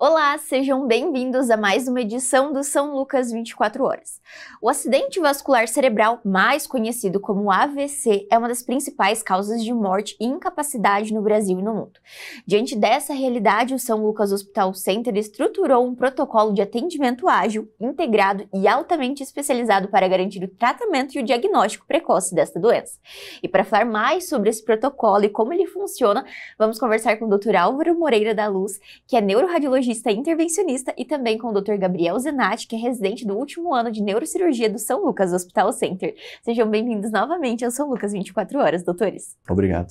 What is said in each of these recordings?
Olá, sejam bem-vindos a mais uma edição do São Lucas 24 Horas. O acidente vascular cerebral, mais conhecido como AVC, é uma das principais causas de morte e incapacidade no Brasil e no mundo. Diante dessa realidade, o São Lucas Hospital Center estruturou um protocolo de atendimento ágil, integrado e altamente especializado para garantir o tratamento e o diagnóstico precoce desta doença. E para falar mais sobre esse protocolo e como ele funciona, vamos conversar com o Dr. Álvaro Moreira da Luz, que é neuroradiologista intervencionista, e também com o Dr. Gabriel Zenatti, que é residente do último ano de neurocirurgia do São Lucas Hospital Center. Sejam bem-vindos novamente ao São Lucas 24 Horas, doutores. Obrigado.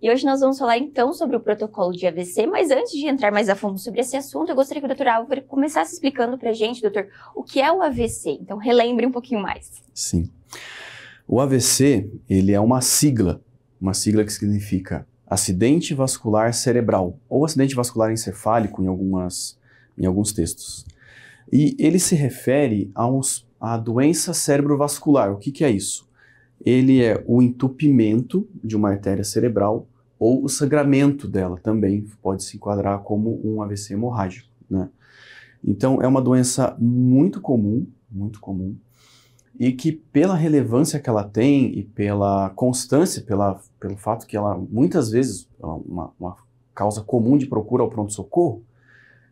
E hoje nós vamos falar então sobre o protocolo de AVC, mas antes de entrar mais a fundo sobre esse assunto, eu gostaria que o Dr. Álvaro começasse explicando pra gente, doutor, o que é o AVC. Então relembre um pouquinho mais. Sim. O AVC, ele é uma sigla que significa acidente vascular cerebral, ou acidente vascular encefálico em alguns textos. E ele se refere à doença cerebrovascular. O que é isso? Ele é o entupimento de uma artéria cerebral ou o sangramento dela, também pode se enquadrar como um AVC hemorrágico, né? Então é uma doença muito comum, e que pela relevância que ela tem e pela constância, pelo fato que ela muitas vezes é uma causa comum de procura ao pronto-socorro,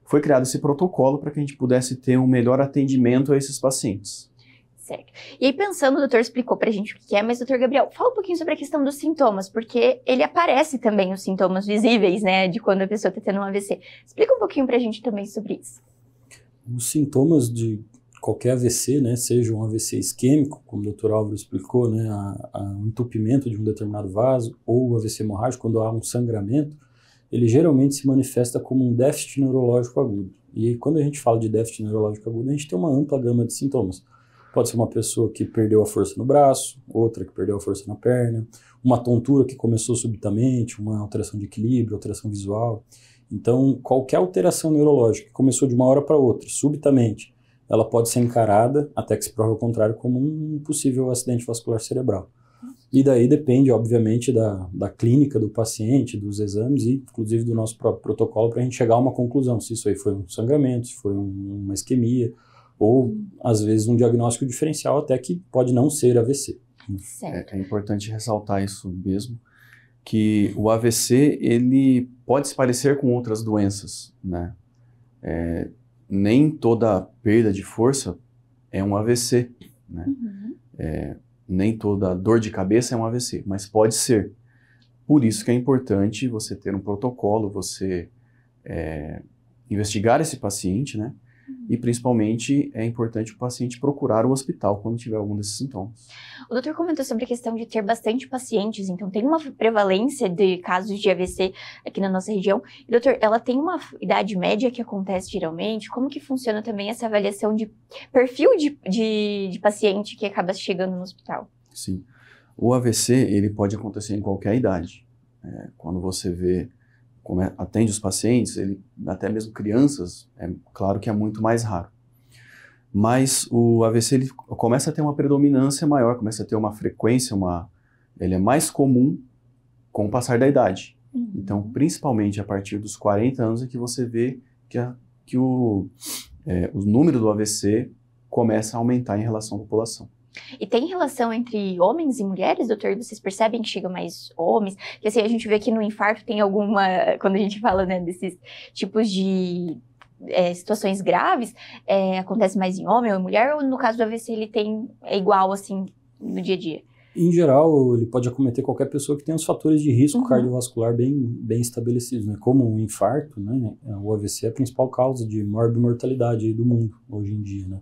foi criado esse protocolo para que a gente pudesse ter um melhor atendimento a esses pacientes. Certo. E aí pensando, o doutor explicou pra gente o que é, mas doutor Gabriel, fala um pouquinho sobre a questão dos sintomas, porque ele aparece também os sintomas visíveis, né, de quando a pessoa está tendo um AVC. Explica um pouquinho pra gente também sobre isso. Os sintomas de qualquer AVC, né, seja um AVC isquêmico, como o Dr. Álvaro explicou, né, um entupimento de um determinado vaso, ou o AVC hemorrágico, quando há um sangramento, ele geralmente se manifesta como um déficit neurológico agudo. E quando a gente fala de déficit neurológico agudo, a gente tem uma ampla gama de sintomas. Pode ser uma pessoa que perdeu a força no braço, outra que perdeu a força na perna, uma tontura que começou subitamente, uma alteração de equilíbrio, alteração visual. Então, qualquer alteração neurológica que começou de uma hora para outra, subitamente, ela pode ser encarada, até que se prove o contrário, como um possível acidente vascular cerebral. E daí depende, obviamente, da clínica do paciente, dos exames e, inclusive, do nosso próprio protocolo para a gente chegar a uma conclusão, se isso aí foi um sangramento, se foi uma isquemia, ou, às vezes, um diagnóstico diferencial, até que pode não ser AVC. É importante ressaltar isso mesmo, que o AVC, ele pode se parecer com outras doenças, né? Nem toda perda de força é um AVC, né? Nem toda dor de cabeça é um AVC, mas pode ser. Por isso que é importante você ter um protocolo, você investigar esse paciente, né? E principalmente é importante o paciente procurar o hospital quando tiver algum desses sintomas. O doutor comentou sobre a questão de ter bastante pacientes, então tem uma prevalência de casos de AVC aqui na nossa região. E, doutor, ela tem uma idade média que acontece geralmente? Como que funciona também essa avaliação de perfil de paciente que acaba chegando no hospital? Sim. O AVC, ele pode acontecer em qualquer idade. Quando você atende os pacientes, até mesmo crianças, é claro que é muito mais raro. Mas o AVC ele começa a ter uma predominância maior, começa a ter uma frequência, ele é mais comum com o passar da idade. Então, principalmente a partir dos 40 anos é que você vê que o número do AVC começa a aumentar em relação à população. E tem relação entre homens e mulheres, doutor? Vocês percebem que chegam mais homens? Porque assim, a gente vê que no infarto tem quando a gente fala, né, desses tipos de situações graves, acontece mais em homem ou em mulher, ou no caso do AVC é igual, assim, no dia a dia? Em geral, ele pode acometer qualquer pessoa que tenha os fatores de risco cardiovascular bem estabelecidos, né? Como o infarto, né? O AVC é a principal causa de morbimortalidade do mundo, hoje em dia, né?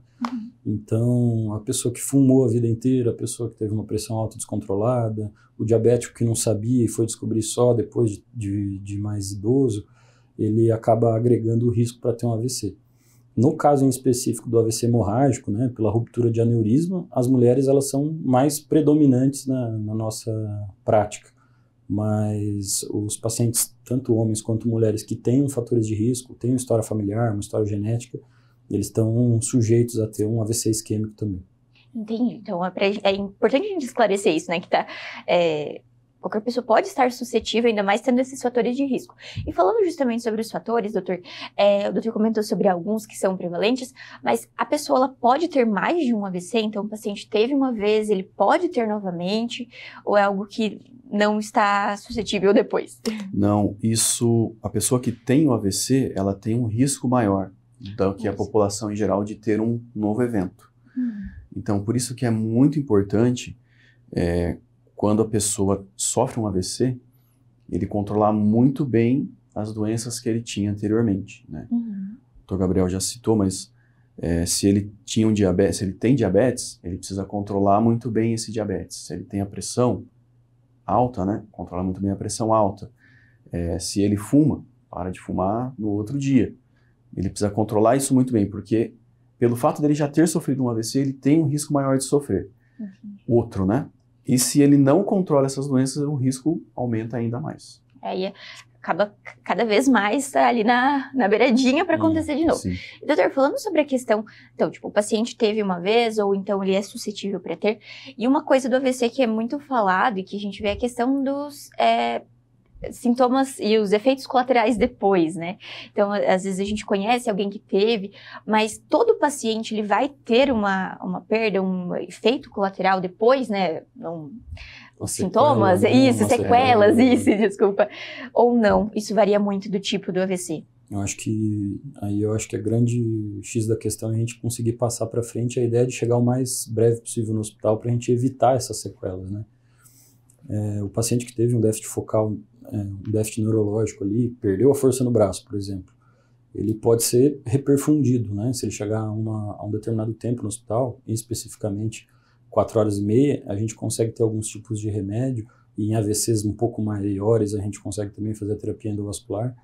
Então, a pessoa que fumou a vida inteira, a pessoa que teve uma pressão alta descontrolada, o diabético que não sabia e foi descobrir só depois de mais idoso, ele acaba agregando o risco para ter um AVC. No caso em específico do AVC hemorrágico, né, pela ruptura de aneurisma, as mulheres elas são mais predominantes na nossa prática. Mas os pacientes, tanto homens quanto mulheres, que têm fatores de risco, têm uma história familiar, uma história genética, eles estão sujeitos a ter um AVC isquêmico também. Entendi. Então é importante a gente esclarecer isso, né? Que qualquer pessoa pode estar suscetível, ainda mais tendo esses fatores de risco. E falando justamente sobre os fatores, doutor, o doutor comentou sobre alguns que são prevalentes, mas a pessoa ela pode ter mais de um AVC, então o paciente teve uma vez, ele pode ter novamente, ou é algo que não está suscetível depois? Não, isso, a pessoa que tem o AVC, ela tem um risco maior do que a população em geral de ter um novo evento. Então, por isso que é muito importante, quando a pessoa sofre um AVC, ele controlar muito bem as doenças que ele tinha anteriormente, né? O Dr. Gabriel já citou, mas se ele tinha um diabetes, se ele tem diabetes, ele precisa controlar muito bem esse diabetes. Se ele tem a pressão alta, né? Controlar muito bem a pressão alta. Se ele fuma, para de fumar no outro dia. Ele precisa controlar isso muito bem, porque pelo fato dele já ter sofrido um AVC, ele tem um risco maior de sofrer. Outro, né? E se ele não controla essas doenças, o risco aumenta ainda mais. E acaba cada vez mais ali na beiradinha para acontecer de novo. Sim. E, doutor, falando sobre a questão, então, tipo, o paciente teve uma vez, ou então ele é suscetível para ter, e uma coisa do AVC que é muito falado e que a gente vê é a questão dos sintomas e os efeitos colaterais depois, né? Então, às vezes a gente conhece alguém que teve, mas todo paciente ele vai ter uma perda, um efeito colateral depois, né? Os sintomas, sequelas, desculpa. Ou não, isso varia muito do tipo do AVC. Eu acho que a grande X da questão é a gente conseguir passar para frente a ideia de chegar o mais breve possível no hospital para a gente evitar essas sequelas, né? O paciente que teve um déficit focal, um déficit neurológico ali, perdeu a força no braço, por exemplo, ele pode ser reperfundido, né? Se ele chegar a um determinado tempo no hospital, especificamente 4h30, a gente consegue ter alguns tipos de remédio, e em AVCs um pouco maiores a gente consegue também fazer a terapia endovascular,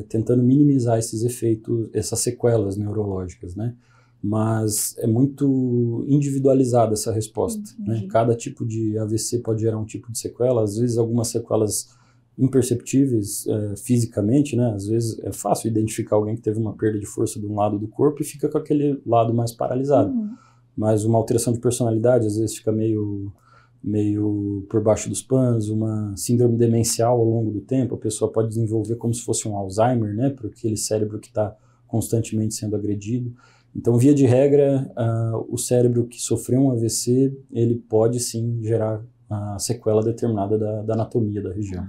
tentando minimizar esses efeitos, essas sequelas neurológicas, né? Mas é muito individualizada essa resposta, né? Cada tipo de AVC pode gerar um tipo de sequela, às vezes algumas sequelas imperceptíveis fisicamente, né? Às vezes é fácil identificar alguém que teve uma perda de força de um lado do corpo e fica com aquele lado mais paralisado. Mas uma alteração de personalidade, às vezes fica meio por baixo dos panos, uma síndrome demencial ao longo do tempo, a pessoa pode desenvolver como se fosse um Alzheimer, né? Por aquele cérebro que está constantemente sendo agredido. Então, via de regra, o cérebro que sofreu um AVC, ele pode sim gerar a sequela determinada da anatomia da região.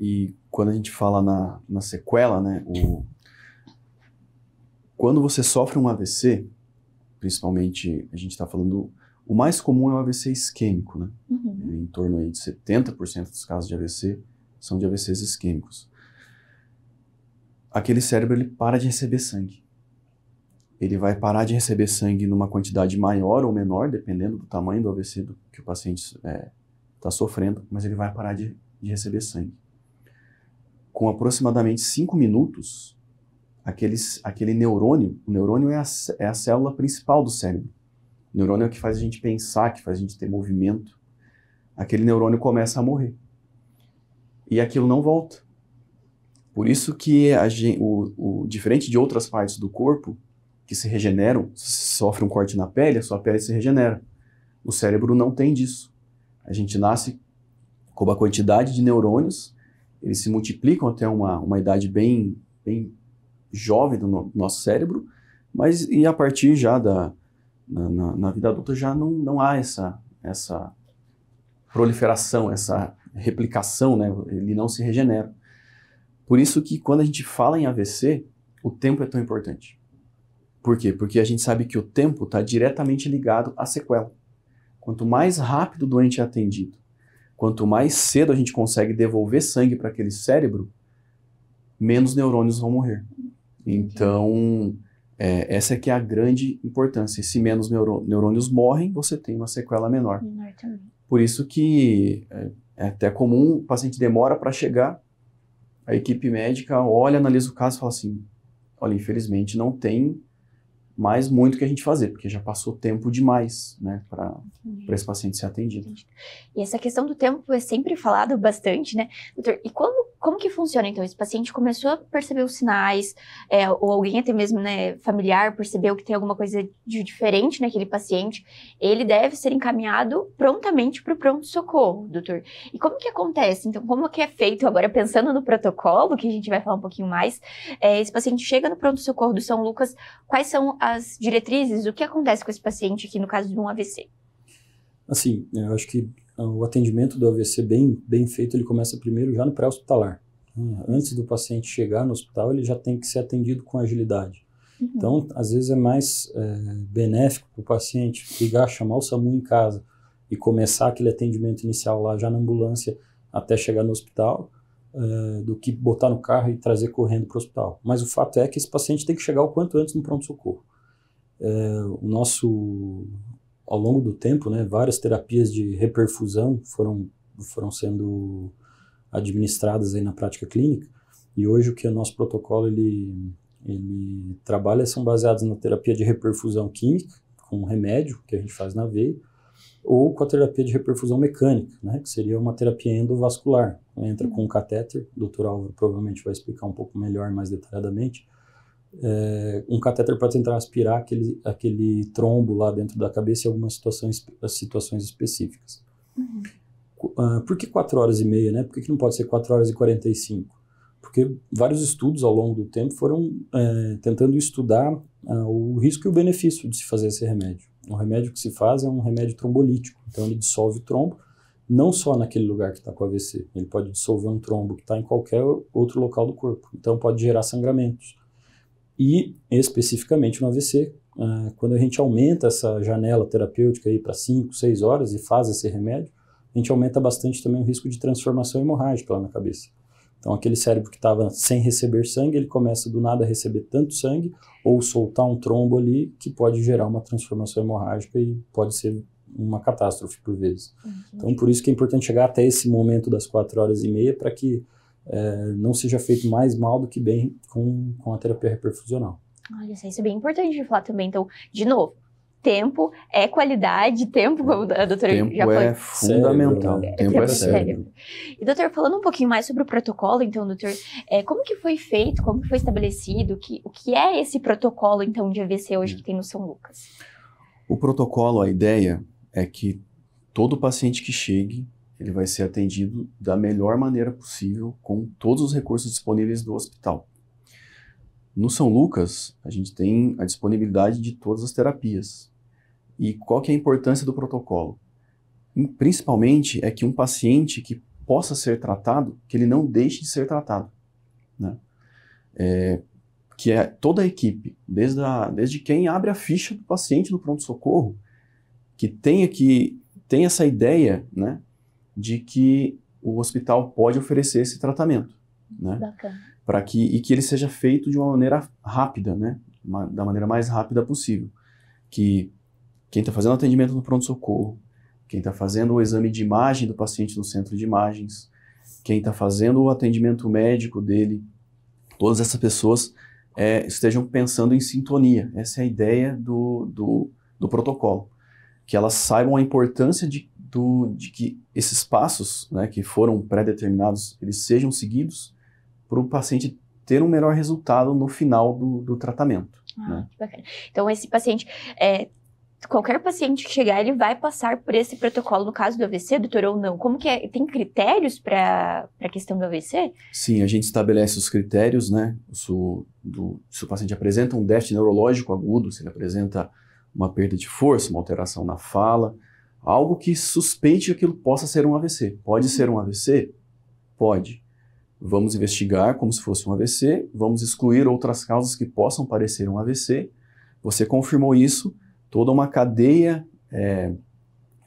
E quando a gente fala na sequela, né, quando você sofre um AVC, principalmente a gente está falando, o mais comum é o AVC isquêmico, né? Em torno aí de 70% dos casos de AVC são de AVCs isquêmicos. Aquele cérebro ele para de receber sangue. Ele vai parar de receber sangue numa quantidade maior ou menor, dependendo do tamanho do AVC que o paciente está sofrendo, mas ele vai parar de receber sangue. Com aproximadamente 5 minutos, aquele neurônio, o neurônio é a célula principal do cérebro. O neurônio é o que faz a gente pensar, que faz a gente ter movimento. Aquele neurônio começa a morrer. E aquilo não volta. Por isso que diferente de outras partes do corpo, que se regeneram, se sofre um corte na pele, a sua pele se regenera. O cérebro não tem disso. A gente nasce com uma quantidade de neurônios, eles se multiplicam até uma idade bem jovem do nosso cérebro, mas e a partir já na vida adulta já não há essa proliferação, essa replicação, né? Ele não se regenera. Por isso que quando a gente fala em AVC, o tempo é tão importante. Por quê? Porque a gente sabe que o tempo está diretamente ligado à sequela. Quanto mais rápido o doente é atendido, quanto mais cedo a gente consegue devolver sangue para aquele cérebro, menos neurônios vão morrer. Então, essa é que é a grande importância. Se menos neurônios morrem, você tem uma sequela menor. Por isso que é até comum o paciente demora para chegar, a equipe médica olha, analisa o caso e fala assim, olha, infelizmente não tem mais muito o que a gente fazer, porque já passou tempo demais, né, para esse paciente ser atendido. E essa questão do tempo é sempre falado bastante, né, doutor? E como que funciona, então? Esse paciente começou a perceber os sinais, ou alguém até mesmo, né, familiar, percebeu que tem alguma coisa de diferente naquele paciente, ele deve ser encaminhado prontamente para o pronto-socorro, doutor. E como que acontece? Então, como que é feito, agora pensando no protocolo, que a gente vai falar um pouquinho mais, esse paciente chega no pronto-socorro do São Lucas, quais são as diretrizes, o que acontece com esse paciente aqui no caso de um AVC? Assim, eu acho que o atendimento do AVC bem feito, ele começa primeiro já no pré-hospitalar. Antes do paciente chegar no hospital, ele já tem que ser atendido com agilidade. Uhum. Então, às vezes é mais benéfico para o paciente ligar, chamar o SAMU em casa e começar aquele atendimento inicial lá já na ambulância até chegar no hospital, do que botar no carro e trazer correndo para o hospital. Mas o fato é que esse paciente tem que chegar o quanto antes no pronto-socorro. Ao longo do tempo, né, várias terapias de reperfusão foram sendo administradas aí na prática clínica, e hoje o que o nosso protocolo ele trabalha são baseados na terapia de reperfusão química, com um remédio que a gente faz na veia, ou com a terapia de reperfusão mecânica, né, que seria uma terapia endovascular. Entra com um catéter, o Dr. Álvaro provavelmente vai explicar um pouco melhor, mais detalhadamente, um catéter para tentar aspirar aquele trombo lá dentro da cabeça em algumas situações específicas. Uhum. Por que 4 horas e meia, né? Por que não pode ser 4 horas e 45? Porque vários estudos ao longo do tempo foram tentando estudar o risco e o benefício de se fazer esse remédio. O remédio que se faz é um remédio trombolítico, então ele dissolve o trombo, não só naquele lugar que está com AVC, ele pode dissolver um trombo que está em qualquer outro local do corpo, então pode gerar sangramentos. E, especificamente no AVC, quando a gente aumenta essa janela terapêutica para 5, 6 horas e faz esse remédio, a gente aumenta bastante também o risco de transformação hemorrágica lá na cabeça. Então, aquele cérebro que estava sem receber sangue, ele começa do nada a receber tanto sangue ou soltar um trombo ali que pode gerar uma transformação hemorrágica e pode ser uma catástrofe por vezes. Então, por isso que é importante chegar até esse momento das 4 horas e meia para que não seja feito mais mal do que bem com a terapia reperfusional. Olha, isso é bem importante de falar também. Então, de novo, tempo é qualidade, tempo, como a doutora já falou. Tempo é fundamental. Tempo é cérebro. E, doutor, falando um pouquinho mais sobre o protocolo, então, doutor, como que foi feito, como que foi estabelecido, o que é esse protocolo, então, de AVC hoje que tem no São Lucas? O protocolo, a ideia é que todo paciente que chegue, ele vai ser atendido da melhor maneira possível, com todos os recursos disponíveis do hospital. No São Lucas, a gente tem a disponibilidade de todas as terapias. E qual que é a importância do protocolo? Principalmente é que um paciente que possa ser tratado, que ele não deixe de ser tratado, né? Que é toda a equipe, desde quem abre a ficha do paciente no pronto-socorro, que tem essa ideia, né, de que o hospital pode oferecer esse tratamento, né? Bacana. E que ele seja feito de uma maneira rápida, né? Da maneira mais rápida possível. Que quem está fazendo atendimento no pronto-socorro, quem está fazendo o exame de imagem do paciente no centro de imagens, quem está fazendo o atendimento médico dele, todas essas pessoas estejam pensando em sintonia. Essa é a ideia do protocolo. Que elas saibam a importância de que esses passos, né, que foram pré-determinados, eles sejam seguidos para o paciente ter um melhor resultado no final do tratamento. Né? Que bacana. Então, esse paciente, qualquer paciente que chegar, ele vai passar por esse protocolo, no caso do AVC, doutor, ou não? Como que é? Tem critérios para a questão do AVC? Sim, a gente estabelece os critérios, né? Se o paciente apresenta um déficit neurológico agudo, se ele apresenta uma perda de força, uma alteração na fala, algo que suspeite que aquilo possa ser um AVC. Pode ser um AVC? Pode. Vamos investigar como se fosse um AVC, vamos excluir outras causas que possam parecer um AVC. Você confirmou isso, toda uma cadeia é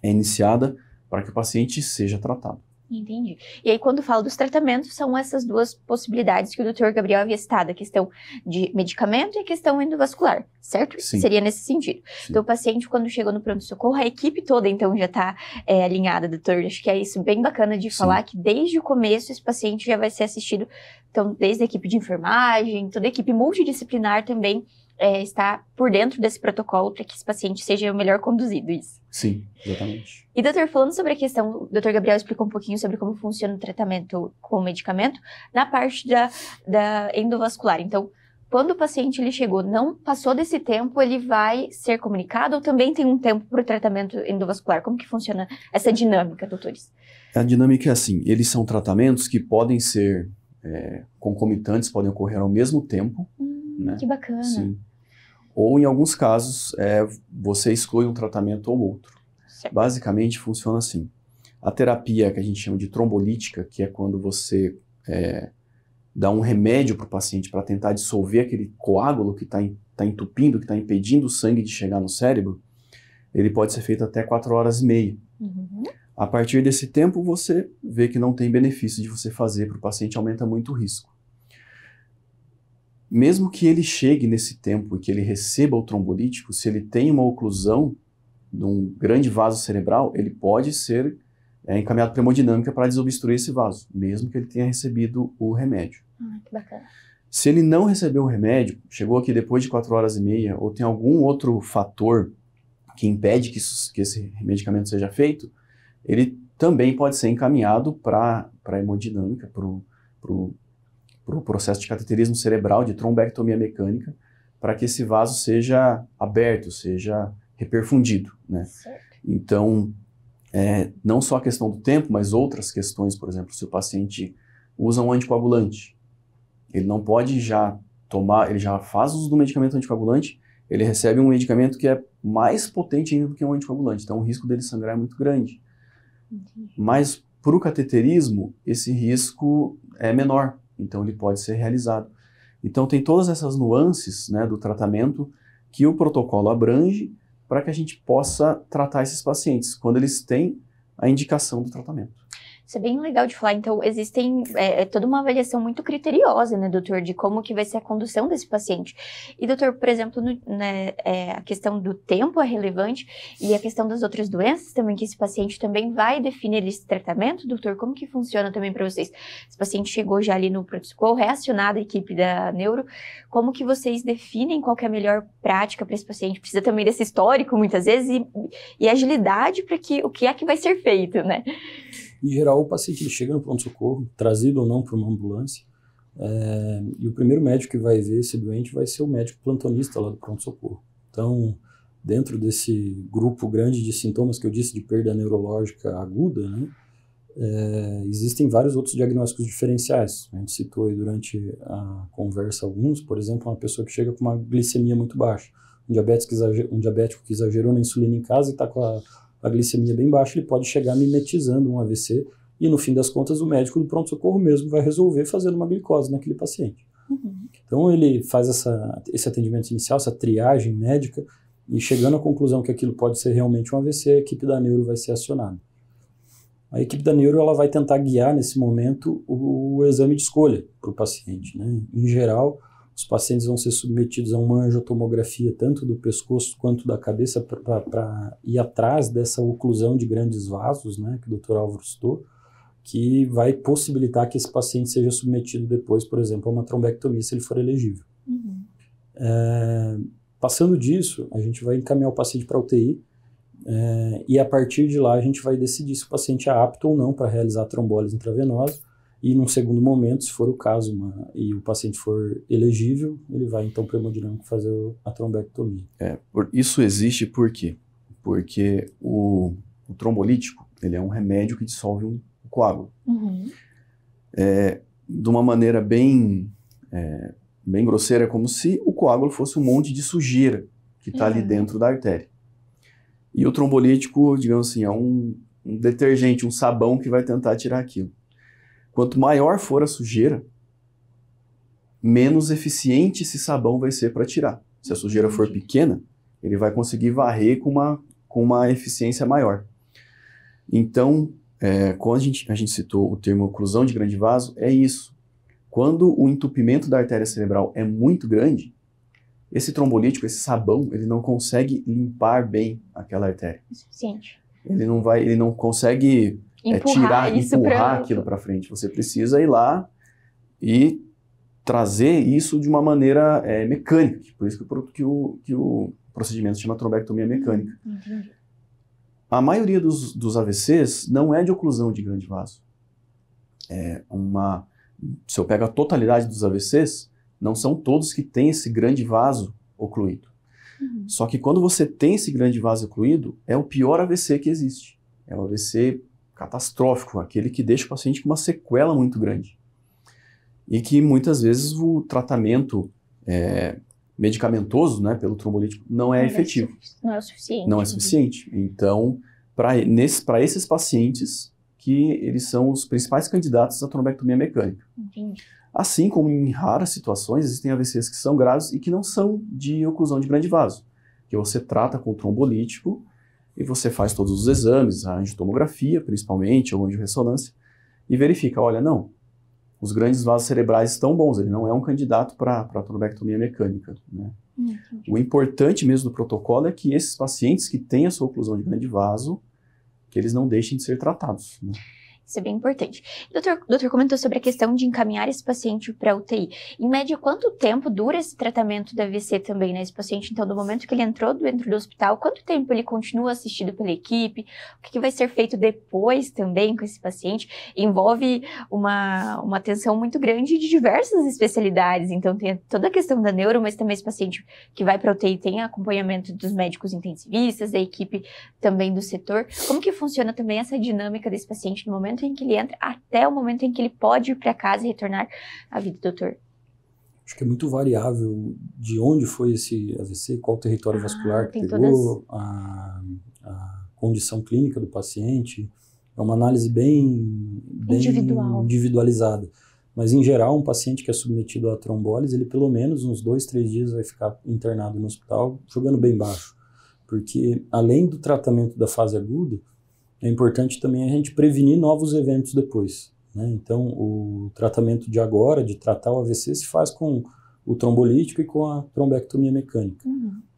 iniciada para que o paciente seja tratado. Entendi. E aí, quando falo dos tratamentos, são essas duas possibilidades que o Dr. Gabriel havia citado, a questão de medicamento e a questão endovascular, certo? Sim. Seria nesse sentido. Sim. Então, o paciente, quando chegou no pronto-socorro, a equipe toda, então, já está alinhada, doutor. Acho que é isso bem bacana de falar, que desde o começo esse paciente já vai ser assistido, então, desde a equipe de enfermagem, toda a equipe multidisciplinar também, está por dentro desse protocolo para que esse paciente seja o melhor conduzido, isso. Sim, exatamente. E, doutor, falando sobre a questão, o doutor Gabriel explicou um pouquinho sobre como funciona o tratamento com o medicamento na parte da endovascular. Então, quando o paciente ele chegou, não passou desse tempo, ele vai ser comunicado ou também tem um tempo para o tratamento endovascular? Como que funciona essa dinâmica, doutores? A dinâmica é assim, eles são tratamentos que podem ser concomitantes, podem ocorrer ao mesmo tempo. Né? Que bacana. Sim. Ou, em alguns casos, você exclui um tratamento ou outro. Certo. Basicamente, funciona assim. A terapia que a gente chama de trombolítica, que é quando você dá um remédio para o paciente para tentar dissolver aquele coágulo que está entupindo, que está impedindo o sangue de chegar no cérebro, ele pode ser feito até 4 horas e meia. Uhum. A partir desse tempo, você vê que não tem benefício de você fazer para o paciente, aumenta muito o risco. Mesmo que ele chegue nesse tempo e que ele receba o trombolítico, se ele tem uma oclusão de um grande vaso cerebral, ele pode ser encaminhado para hemodinâmica para desobstruir esse vaso, mesmo que ele tenha recebido o remédio. Que bacana. Se ele não recebeu o remédio, chegou aqui depois de 4 horas e meia, ou tem algum outro fator que impede que esse medicamento seja feito, ele também pode ser encaminhado para a hemodinâmica, para o processo de cateterismo cerebral, de trombectomia mecânica, para que esse vaso seja aberto, seja reperfundido, né? Certo. Então, não só a questão do tempo, mas outras questões, por exemplo, se o paciente usa um anticoagulante, ele não pode já tomar, ele já faz uso do medicamento anticoagulante, ele recebe um medicamento que é mais potente ainda do que um anticoagulante, então o risco dele sangrar é muito grande. Entendi. Mas para o cateterismo, esse risco é menor, então ele pode ser realizado. Então tem todas essas nuances, né, do tratamento que o protocolo abrange para que a gente possa tratar esses pacientes, quando eles têm a indicação do tratamento. Isso é bem legal de falar. Então, existem toda uma avaliação muito criteriosa, né, doutor, de como que vai ser a condução desse paciente. E, doutor, por exemplo, a questão do tempo é relevante e a questão das outras doenças também, que esse paciente também vai definir esse tratamento, doutor? Como que funciona também para vocês? Esse paciente chegou já ali no pronto-socorro, reacionado à equipe da neuro, como que vocês definem qual que é a melhor prática para esse paciente? Precisa também desse histórico, muitas vezes, e agilidade para que o que é que vai ser feito, né? Em geral, o paciente ele chega no pronto-socorro, trazido ou não por uma ambulância, e o primeiro médico que vai ver esse doente vai ser o médico plantonista lá do pronto-socorro. Então, dentro desse grupo grande de sintomas que eu disse de perda neurológica aguda, né, existem vários outros diagnósticos diferenciais. A gente citou aí durante a conversa alguns, por exemplo, uma pessoa que chega com uma glicemia muito baixa, um diabético que exagerou na insulina em casa e está com a glicemia bem baixa, ele pode chegar mimetizando um AVC e, no fim das contas, o médico do pronto-socorro mesmo vai resolver fazendo uma glicose naquele paciente. Uhum. Então, ele faz esse atendimento inicial, essa triagem médica, e chegando à conclusão que aquilo pode ser realmente um AVC, a equipe da neuro vai ser acionada. A equipe da neuro ela vai tentar guiar, nesse momento, o exame de escolha para o paciente, né? Em geral, os pacientes vão ser submetidos a uma angiotomografia, tanto do pescoço quanto da cabeça, para ir atrás dessa oclusão de grandes vasos, né, que o Dr. Álvaro citou, que vai possibilitar que esse paciente seja submetido depois, por exemplo, a uma trombectomia, se ele for elegível. Uhum. Passando disso, a gente vai encaminhar o paciente para a UTI, e a partir de lá a gente vai decidir se o paciente é apto ou não para realizar a trombólise intravenosa. E num segundo momento, se for o caso, e o paciente for elegível, ele vai então para o hemodinâmico fazer a trombectomia. Isso existe por quê? Porque o trombolítico, ele é um remédio que dissolve um coágulo. Uhum. De uma maneira bem grosseira, como se o coágulo fosse um monte de sujeira que está ali dentro da artéria. E o trombolítico, digamos assim, é um detergente, um sabão que vai tentar tirar aquilo. Quanto maior for a sujeira, menos eficiente esse sabão vai ser para tirar. Se a sujeira for pequena, ele vai conseguir varrer com uma eficiência maior. Então, quando a gente citou o termo oclusão de grande vaso, é isso. Quando o entupimento da artéria cerebral é muito grande, esse trombolítico, esse sabão, ele não consegue limpar bem aquela artéria. Suficiente. Ele não consegue empurrar aquilo para frente. Você precisa ir lá e trazer isso de uma maneira mecânica, por isso que o procedimento se chama trombectomia mecânica. Entendi. A maioria dos AVCs não é de oclusão de grande vaso. Se eu pego a totalidade dos AVCs, não são todos que têm esse grande vaso ocluído. Só que quando você tem esse grande vaso ocluído, é o pior AVC que existe. É o AVC catastrófico, aquele que deixa o paciente com uma sequela muito grande. E que muitas vezes o tratamento medicamentoso, né, pelo trombolítico, não é efetivo. Não é o suficiente. Não é suficiente. Então, para esses pacientes, que eles são os principais candidatos à trombectomia mecânica. Entendi. Assim como em raras situações, existem AVCs que são graves e que não são de oclusão de grande vaso, que você trata com o trombolítico e você faz todos os exames, a angiotomografia principalmente, ou angiorressonância, e verifica, olha, não, os grandes vasos cerebrais estão bons, ele não é um candidato para a trombectomia mecânica, né? O importante mesmo do protocolo é que esses pacientes que têm a sua oclusão de grande vaso, que eles não deixem de ser tratados, né? Isso é bem importante. O doutor comentou sobre a questão de encaminhar esse paciente para UTI. Em média, quanto tempo dura esse tratamento da AVC também, né? Esse paciente, então, do momento que ele entrou dentro do hospital, quanto tempo ele continua assistido pela equipe? O que vai ser feito depois também com esse paciente? Envolve uma atenção muito grande de diversas especialidades. Então, tem toda a questão da neuro, mas também esse paciente que vai para UTI tem acompanhamento dos médicos intensivistas, da equipe também do setor. Como que funciona também essa dinâmica desse paciente no momento em que ele entra até o momento em que ele pode ir para casa e retornar à vida, doutor? Acho que é muito variável de onde foi esse AVC, qual território vascular que pegou, a condição clínica do paciente. É uma análise bem individualizada. Mas, em geral, um paciente que é submetido a trombólise, ele pelo menos uns 2, 3 dias vai ficar internado no hospital, jogando bem baixo. Porque, além do tratamento da fase aguda, é importante também a gente prevenir novos eventos depois, né? Então, o tratamento de agora, de tratar o AVC, se faz com o trombolítico e com a trombectomia mecânica.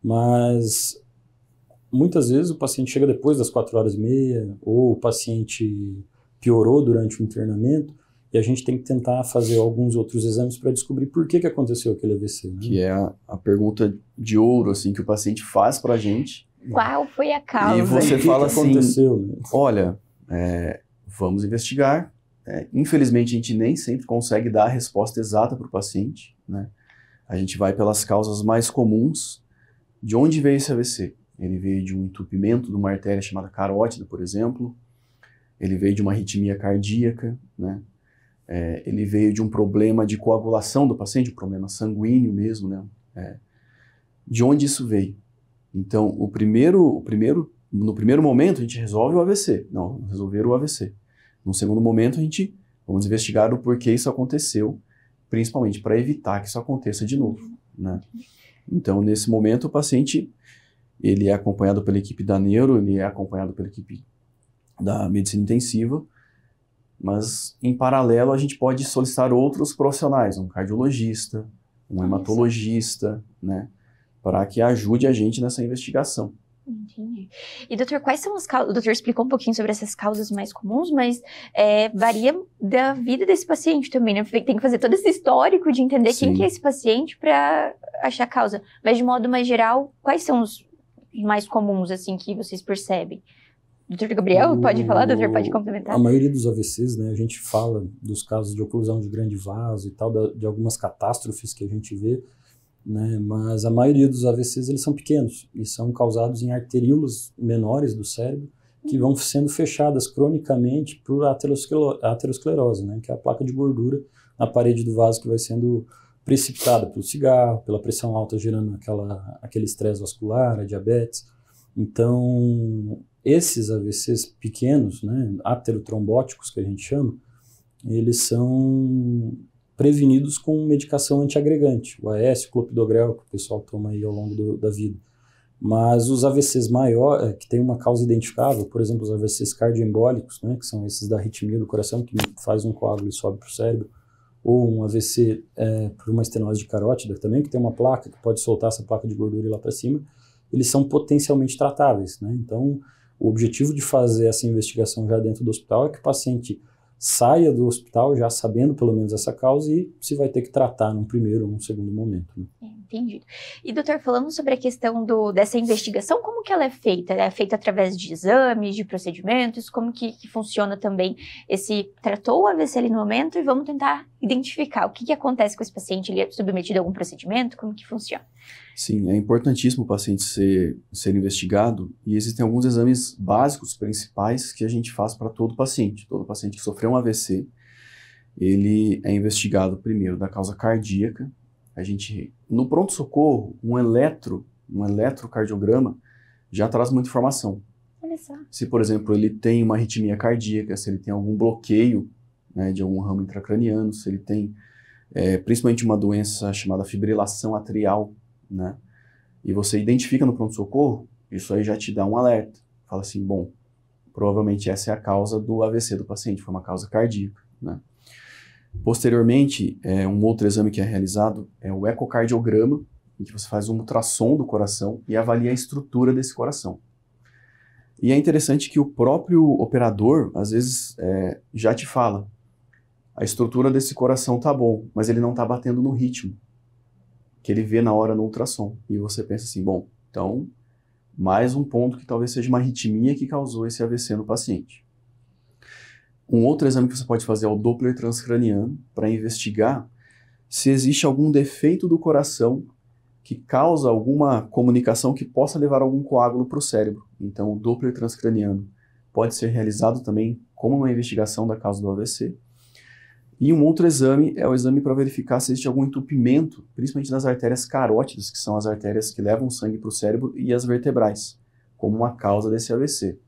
Mas, muitas vezes, o paciente chega depois das 4h30, ou o paciente piorou durante o internamento, e a gente tem que tentar fazer alguns outros exames para descobrir por que aconteceu aquele AVC, né? Que é a pergunta de ouro, assim, que o paciente faz para a gente. Qual foi a causa? E você fala assim, aconteceu, né? Olha, vamos investigar. Infelizmente, a gente nem sempre consegue dar a resposta exata para o paciente, né? A gente vai pelas causas mais comuns. De onde veio esse AVC? Ele veio de um entupimento de uma artéria chamada carótida, por exemplo. Ele veio de uma arritmia cardíaca, né? Ele veio de um problema de coagulação do paciente, um problema sanguíneo mesmo, né? De onde isso veio? Então, no primeiro momento, a gente resolve o AVC. Não, vamos resolver o AVC. No segundo momento, vamos investigar o porquê isso aconteceu, principalmente para evitar que isso aconteça de novo, né? Então, nesse momento, o paciente, ele é acompanhado pela equipe da neuro, ele é acompanhado pela equipe da medicina intensiva, mas, em paralelo, a gente pode solicitar outros profissionais, um cardiologista, um hematologista, né? Para que ajude a gente nessa investigação. Entendi. E, doutor, quais são as causas? O doutor explicou um pouquinho sobre essas causas mais comuns, mas varia da vida desse paciente também, né? Tem que fazer todo esse histórico de entender quem que é esse paciente para achar a causa. Mas, de modo mais geral, quais são os mais comuns, assim, que vocês percebem? Doutor Gabriel, pode falar? Doutor, pode complementar? A maioria dos AVCs, né, a gente fala dos casos de oclusão de grande vaso e tal, de algumas catástrofes que a gente vê, né, mas a maioria dos AVCs eles são pequenos e são causados em arteríolas menores do cérebro que vão sendo fechadas cronicamente por aterosclerose, né, que é a placa de gordura na parede do vaso que vai sendo precipitada pelo cigarro, pela pressão alta gerando aquele estresse vascular, a diabetes. Então, esses AVCs pequenos, né, aterotrombóticos que a gente chama, eles são prevenidos com medicação antiagregante, o AS, o clopidogrel, que o pessoal toma aí ao longo da vida. Mas os AVCs maiores, que tem uma causa identificável, por exemplo, os AVCs cardioembólicos, né, que são esses da arritmia do coração, que faz um coágulo e sobe para o cérebro, ou um AVC por uma estenose de carótida também, que tem uma placa que pode soltar essa placa de gordura e ir lá para cima, eles são potencialmente tratáveis, né? Então, o objetivo de fazer essa investigação já dentro do hospital é que o paciente saia do hospital já sabendo pelo menos essa causa e se vai ter que tratar num primeiro ou num segundo momento. Né? Entendido. E, doutor, falando sobre a questão dessa investigação, como que ela é feita? É feita através de exames, de procedimentos? Como que funciona também tratou o AVC ali no momento e vamos tentar identificar o que acontece com esse paciente? Ele é submetido a algum procedimento? Como que funciona? Sim, é importantíssimo o paciente ser investigado e existem alguns exames básicos, principais, que a gente faz para todo paciente. Todo paciente que sofreu um AVC, ele é investigado primeiro da causa cardíaca. A gente, no pronto-socorro, um eletrocardiograma já traz muita informação. Olha só. Se, por exemplo, ele tem uma arritmia cardíaca, se ele tem algum bloqueio, né, de algum ramo intracraniano, se ele tem principalmente uma doença chamada fibrilação atrial, né? E você identifica no pronto-socorro, isso aí já te dá um alerta. Fala assim, bom, provavelmente essa é a causa do AVC do paciente, foi uma causa cardíaca, né? Posteriormente, um outro exame que é realizado é o ecocardiograma, em que você faz um ultrassom do coração e avalia a estrutura desse coração. E é interessante que o próprio operador, às vezes, já te fala, a estrutura desse coração tá bom, mas ele não tá batendo no ritmo que ele vê na hora no ultrassom. E você pensa assim, bom, então, mais um ponto que talvez seja uma arritmia que causou esse AVC no paciente. Um outro exame que você pode fazer é o Doppler transcraniano, para investigar se existe algum defeito do coração que causa alguma comunicação que possa levar algum coágulo para o cérebro. Então, o Doppler transcraniano pode ser realizado também como uma investigação da causa do AVC. E um outro exame é o exame para verificar se existe algum entupimento, principalmente nas artérias carótidas, que são as artérias que levam sangue para o cérebro, e as vertebrais, como uma causa desse AVC.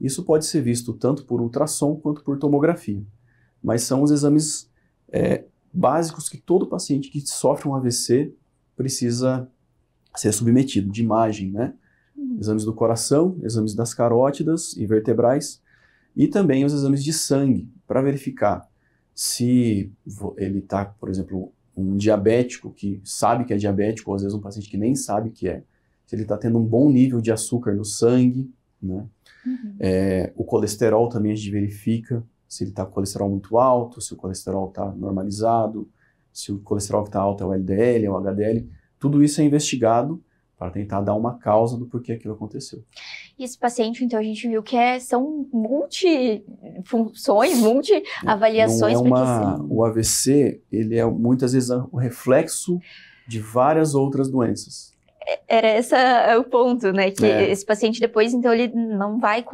Isso pode ser visto tanto por ultrassom quanto por tomografia. Mas são os exames básicos que todo paciente que sofre um AVC precisa ser submetido, de imagem, né? Exames do coração, exames das carótidas e vertebrais, e também os exames de sangue, para verificar se ele está, por exemplo, um diabético que sabe que é diabético, ou às vezes um paciente que nem sabe que é, se ele está tendo um bom nível de açúcar no sangue, né? O colesterol também a gente verifica, se ele está com colesterol muito alto, se o colesterol está normalizado, se o colesterol que está alto é o LDL, é o HDL, tudo isso é investigado para tentar dar uma causa do porquê aquilo aconteceu. E esse paciente, então, a gente viu que são multifunções, multi-avaliações. O AVC, ele é muitas vezes o reflexo de várias outras doenças. Era esse o ponto, né? Que esse paciente depois, então, ele não vai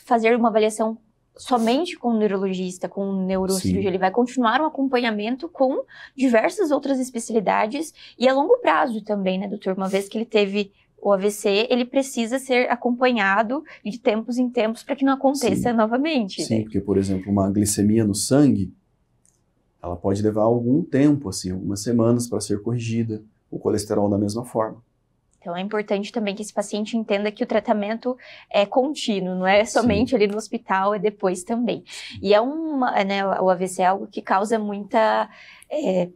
fazer uma avaliação somente com o neurologista, com o neurocirurgião. Ele vai continuar um acompanhamento com diversas outras especialidades e a longo prazo também, né, doutor? Uma vez que ele teve o AVC, ele precisa ser acompanhado de tempos em tempos para que não aconteça novamente. Sim, né? Porque, por exemplo, uma glicemia no sangue, ela pode levar algum tempo, assim, algumas semanas para ser corrigida. O colesterol da mesma forma. Então é importante também que esse paciente entenda que o tratamento é contínuo, não é somente ali no hospital, é depois também. E o AVC é algo que causa muita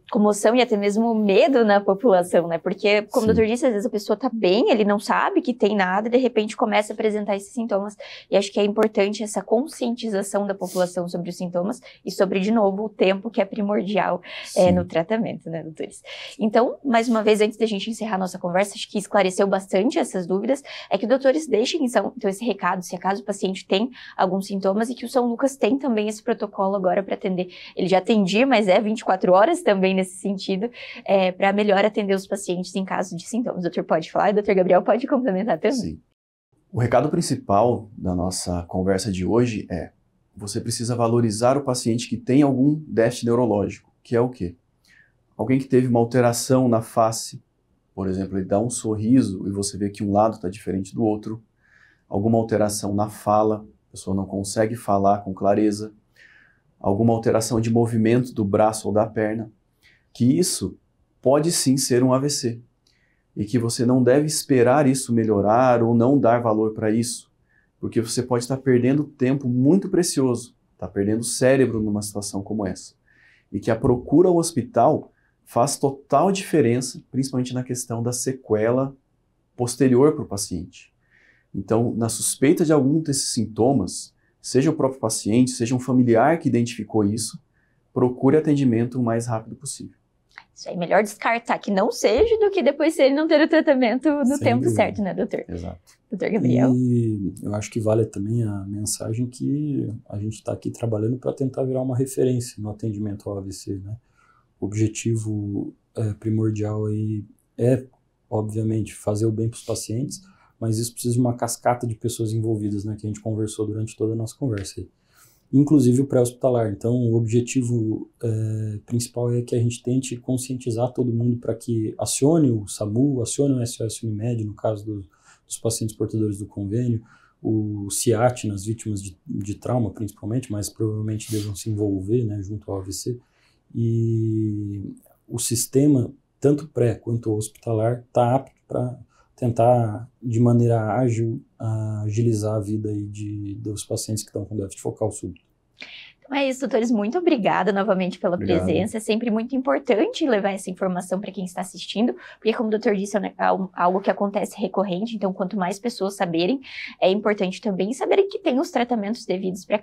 comoção e até mesmo medo na população, né? Porque, como o doutor disse, às vezes a pessoa tá bem, ele não sabe que tem nada e de repente começa a apresentar esses sintomas. E acho que é importante essa conscientização da população sobre os sintomas e sobre, de novo, o tempo que é primordial no tratamento, né, doutores? Então, mais uma vez, antes da gente encerrar a nossa conversa, acho que esclareceu bastante essas dúvidas, é que doutores deixem, então, esse recado, se acaso o paciente tem alguns sintomas, e que o São Lucas tem também esse protocolo agora para atender. Ele já atendia, mas 24 horas também nesse sentido, para melhor atender os pacientes em caso de sintomas. O doutor pode falar e o doutor Gabriel pode complementar também. Sim. O recado principal da nossa conversa de hoje é: você precisa valorizar o paciente que tem algum déficit neurológico, que é o quê? Alguém que teve uma alteração na face, por exemplo, ele dá um sorriso e você vê que um lado está diferente do outro, alguma alteração na fala, a pessoa não consegue falar com clareza, alguma alteração de movimento do braço ou da perna, que isso pode sim ser um AVC. E que você não deve esperar isso melhorar ou não dar valor para isso, porque você pode estar perdendo tempo muito precioso, está perdendo cérebro numa situação como essa. E que a procura ao hospital faz total diferença, principalmente na questão da sequela posterior para o paciente. Então, na suspeita de algum desses sintomas, seja o próprio paciente, seja um familiar que identificou isso, procure atendimento o mais rápido possível. Isso aí, melhor descartar que não seja do que depois ele não ter o tratamento no Sem tempo dúvida. certo, né, doutor? Exato. Doutor Gabriel. E eu acho que vale também a mensagem que a gente está aqui trabalhando para tentar virar uma referência no atendimento ao AVC, né? O objetivo primordial aí é, obviamente, fazer o bem para os pacientes, mas isso precisa de uma cascata de pessoas envolvidas, né, que a gente conversou durante toda a nossa conversa aí. Inclusive o pré-hospitalar. Então, o objetivo principal é que a gente tente conscientizar todo mundo para que acione o SAMU, acione o SOS Unimed, no caso dos pacientes portadores do convênio, o CIAT nas vítimas de trauma, principalmente, mas provavelmente devam se envolver, né, junto ao AVC. E o sistema, tanto pré quanto hospitalar, está apto para tentar, de maneira ágil, agilizar a vida aí dos pacientes que estão com déficit focal súbito. Então é isso, doutores. Muito obrigada novamente pela presença. É sempre muito importante levar essa informação para quem está assistindo, porque, como o doutor disse, é algo que acontece recorrente, então quanto mais pessoas saberem, é importante também saberem que tem os tratamentos devidos para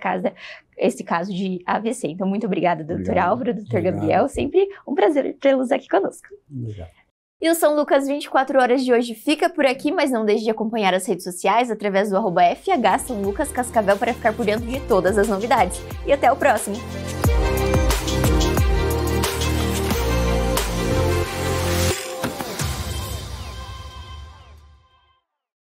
esse caso de AVC. Então, muito obrigada, doutor Álvaro, doutor Gabriel. Sempre um prazer tê-los aqui conosco. Obrigado. E o São Lucas 24 horas de hoje fica por aqui, mas não deixe de acompanhar as redes sociais através do @FH São Lucas Cascavel para ficar por dentro de todas as novidades. E até o próximo!